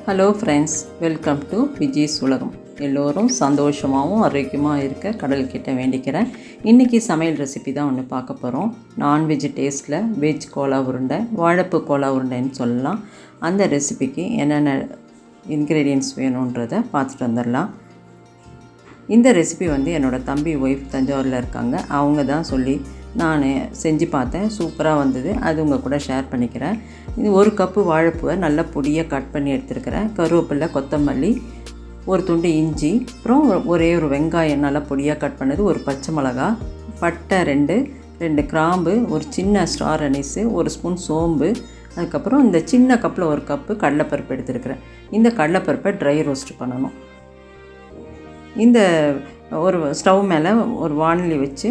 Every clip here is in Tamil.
Hello friends, welcome to Vijay's உலகம். எல்லோரும் சந்தோஷமாகவும் ஆரோக்கியமாக இருக்க கடல்கிட்ட வேண்டிக்கிறேன். இன்றைக்கி சமையல் ரெசிபி தான் ஒன்று பார்க்க போகிறோம். நான்வெஜ் டேஸ்ட்டில் வெஜ் கோலா உருண்டை, வாழைப்பூ கோலா உருண்டைன்னு சொல்லலாம். அந்த ரெசிபிக்கு என்னென்ன இன்க்ரீடியன்ட்ஸ் வேணுன்றதை பார்த்துட்டு வந்துடலாம். இந்த ரெசிபி என்னோடய தம்பி ஒய்ஃப் தஞ்சாவூரில் இருக்காங்க. அவங்க தான் சொல்லி நான் செஞ்சு பார்த்தேன். சூப்பராக வந்தது. அது உங்கள் கூட ஷேர் பண்ணிக்கிறேன். இது 1 கப்பு வாழைப்பூவை நல்லா பொடியாக கட் பண்ணி எடுத்துருக்கிறேன். கருவேப்பிலை, கொத்தமல்லி, ஒரு துண்டு இஞ்சி, அப்புறம் ஒரே ஒரு வெங்காயம் நல்லா பொடியாக கட் பண்ணது, ஒரு பச்சை மிளகா, பட்டை 2 கிராம்பு, ஒரு சின்ன ஸ்டார் அனீஸு, 1 ஸ்பூன் சோம்பு, அதுக்கப்புறம் இந்த சின்ன கப்பில் 1 கப்பு கடலைப்பருப்பு எடுத்துருக்கிறேன். இந்த கடலைப்பருப்பை ட்ரை ரோஸ்ட் பண்ணணும். இந்த ஒரு ஸ்டவ் மேலே ஒரு வாணலி வச்சு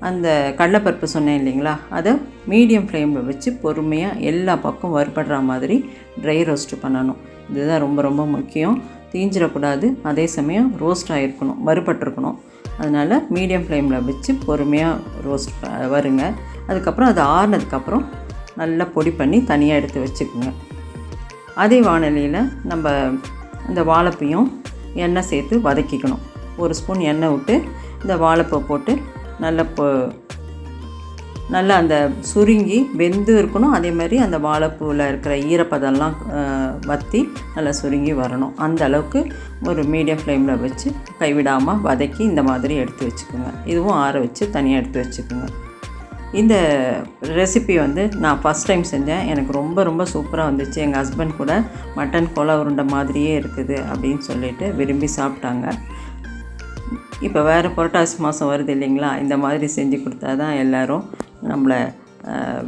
அந்த கடலைப்பருப்பு சொன்னேன் இல்லைங்களா, அதை மீடியம் ஃப்ளேமில் வச்சு பொறுமையாக எல்லா பக்கம் வறுபடுற மாதிரி ட்ரை ரோஸ்ட்டு பண்ணணும். இதுதான் ரொம்ப ரொம்ப முக்கியம். தீஞ்சிடக்கூடாது, அதே சமயம் ரோஸ்ட் ஆகிருக்கணும், வறுபட்டுருக்கணும். அதனால் மீடியம் ஃப்ளேமில் வச்சு பொறுமையாக வருங்க. அதுக்கப்புறம் அது ஆறுனதுக்கப்புறம் நல்லா பொடி பண்ணி தனியாக எடுத்து வச்சுக்கோங்க. அதே வாணலியில் நம்ம இந்த வாழைப்பையும் எண்ணெய் சேர்த்து வதக்கிக்கணும். 1 ஸ்பூன் எண்ணெய் விட்டு இந்த வாழைப்பூ போட்டு நல்லா அந்த சுருங்கி வெந்து இருக்கணும். அதே மாதிரி அந்த வாழைப்பூவில் இருக்கிற ஈரப்பதம்லாம் வற்றி நல்லா சுருங்கி வரணும். அந்த அளவுக்கு ஒரு மீடியம் ஃப்ளேமில் வச்சு கைவிடாமல் வதக்கி இந்த மாதிரி எடுத்து வச்சுக்கோங்க. இதுவும் ஆற வச்சு தனியாக எடுத்து வச்சுக்கோங்க. இந்த ரெசிபி நான் ஃபஸ்ட் டைம் செஞ்சேன். எனக்கு ரொம்ப ரொம்ப சூப்பராக வந்துச்சு. எங்கள் ஹஸ்பண்ட் கூட மட்டன் கோலா உருண்டை மாதிரியே இருக்குது அப்படின்னு சொல்லிட்டு விரும்பி சாப்பிட்டாங்க. இப்போ வேறு புரட்டாசி மாதம் வருது இல்லைங்களா, இந்த மாதிரி செஞ்சு கொடுத்தா தான் எல்லோரும் நம்மளை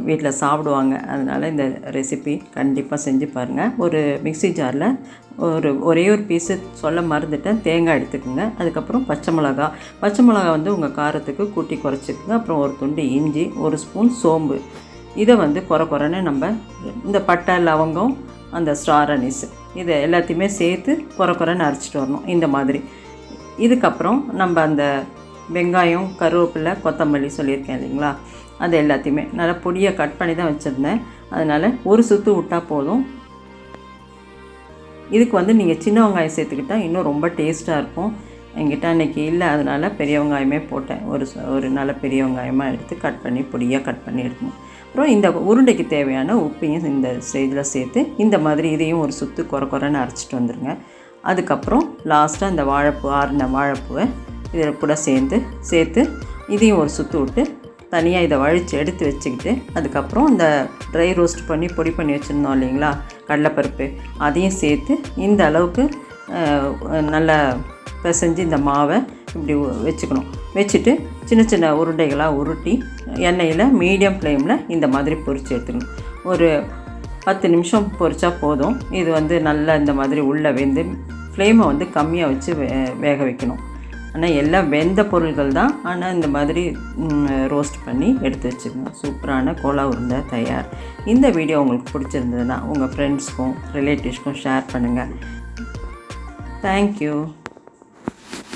வீட்டில் சாப்பிடுவாங்க. அதனால் இந்த ரெசிபி கண்டிப்பாக செஞ்சு பாருங்கள். ஒரு மிக்ஸி ஜாரில் ஒரே ஒரு பீஸு சொல்ல மறந்துட்டேன், தேங்காய் எடுத்துக்கோங்க. அதுக்கப்புறம் பச்சை மிளகா உங்கள் காரத்துக்கு கூட்டி குறைச்சிக்கோங்க. அப்புறம் ஒரு துண்டு இஞ்சி, 1 ஸ்பூன் சோம்பு. இதை குறைன்னு நம்ம இந்த பட்டை, லவங்கம், அந்த ஸ்டார் அனீஸ் இதை எல்லாத்தையுமே சேர்த்து குறைன்னு அரைச்சிட்டு வரணும் இந்த மாதிரி. இதுக்கப்புறம் நம்ம அந்த வெங்காயம், கருவேப்பிலை, கொத்தமல்லி சொல்லியிருக்கேன் இல்லைங்களா, அது எல்லாத்தையுமே நல்லா பொடியாக கட் பண்ணி தான் வச்சுருந்தேன். அதனால் ஒரு சுற்று விட்டால் போதும். இதுக்கு நீங்கள் சின்ன வெங்காயம் சேர்த்துக்கிட்டால் இன்னும் ரொம்ப டேஸ்ட்டாக இருக்கும். என்கிட்ட அன்றைக்கி இல்லை, அதனால் பெரிய வெங்காயமே போட்டேன். ஒரு நல்ல பெரிய வெங்காயமாக எடுத்து பொடியாக கட் பண்ணி எடுக்கணும். அப்புறம் இந்த உருண்டைக்கு தேவையான உப்பையும் இந்த ஸ்டேஜில் சேர்த்து இந்த மாதிரி இதையும் ஒரு சுற்று குறைன்னு அரைச்சிட்டு வந்துடுங்க. அதுக்கப்புறம் லாஸ்ட்டாக இந்த ஆறின வாழைப்பூவை இதில் கூட சேர்த்து இதையும் ஒரு சுற்று விட்டு தனியாக இதை வழித்து எடுத்து வச்சுக்கிட்டு, அதுக்கப்புறம் இந்த ட்ரை ரோஸ்ட் பண்ணி பொடி பண்ணி வச்சுருந்தோம் இல்லைங்களா கடலைப்பருப்பு, அதையும் சேர்த்து இந்த அளவுக்கு நல்லா பிசைஞ்சு இந்த மாவை இப்படி வச்சுட்டு சின்ன சின்ன உருண்டைகளாக உருட்டி எண்ணெயில் மீடியம் ஃப்ளேமில் இந்த மாதிரி பொரித்து எடுத்துக்கணும். ஒரு 10 நிமிஷம் பொரிச்சா போதும். இது நல்லா இந்த மாதிரி உள்ளே வெந்து ஃப்ளேமை கம்மியாக வச்சு வேக வைக்கணும். ஆனால் எல்லாம் வெந்த பொருள்கள் தான். ஆனால் இந்த மாதிரி ரோஸ்ட் பண்ணி எடுத்து வச்சுக்கோங்க. சூப்பரான கோலா உருண்டை தயார். இந்த வீடியோ உங்களுக்கு பிடிச்சிருந்ததுன்னா உங்கள் ஃப்ரெண்ட்ஸ்க்கும் ரிலேட்டிவ்ஸ்க்கும் ஷேர் பண்ணுங்கள். தேங்க்யூ.